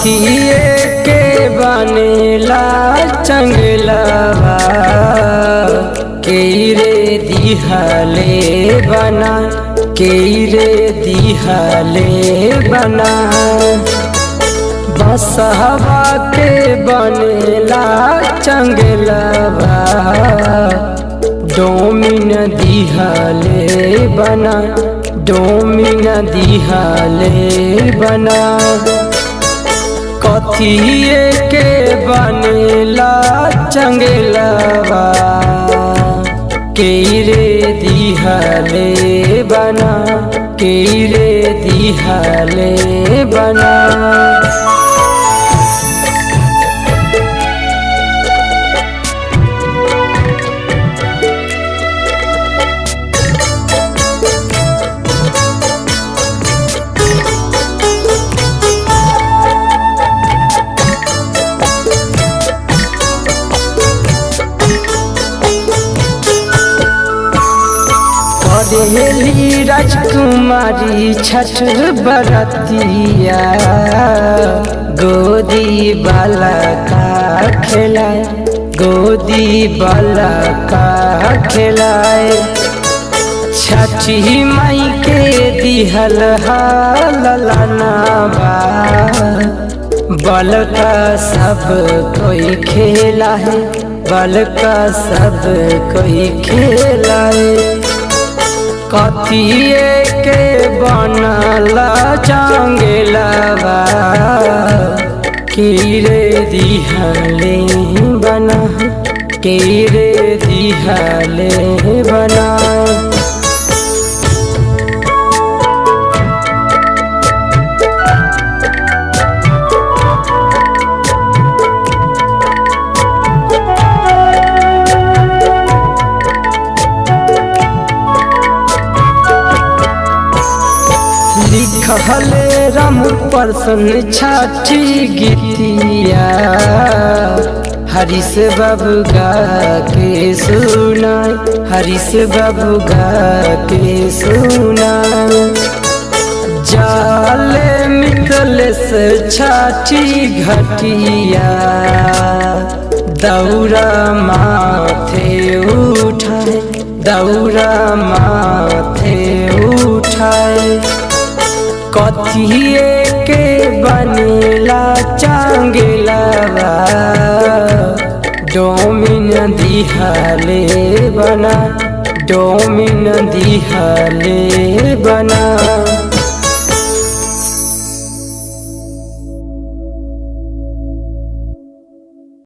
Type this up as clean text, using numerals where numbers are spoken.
कथिए के बनेला चंगलवा के रे दिहले बना के रे दिहले बना बसहवा के बनेला चंगलवा डोमिन दिहले बना डोमिन दिहले बना कथिए के बनेला चंगलवा के रे दिहले बना के रे दिहले बना करेली राजकुमारी छठ बरतिया गोदी बाला का खिलाए गोदी बाला का खिलाए छठी माई के दिहल ललनावा बल का सब कोई खेला है बल का सब कोई खेला है कथिए के बनला चंगलवा के रे दिहले बना के रे दिहले बना लिखले राम प्रसन्न छठी गीतिया हरीश बाबू गा के सुनाए हरीश बाबू गा के सुनाए जाले मिथलेश छठी घटिया दौरा माथे उठाए दौरा माथे उठाए कथिए के बनेला चंगलवा डोमिन दिहले बना डोमिन दिहले बना।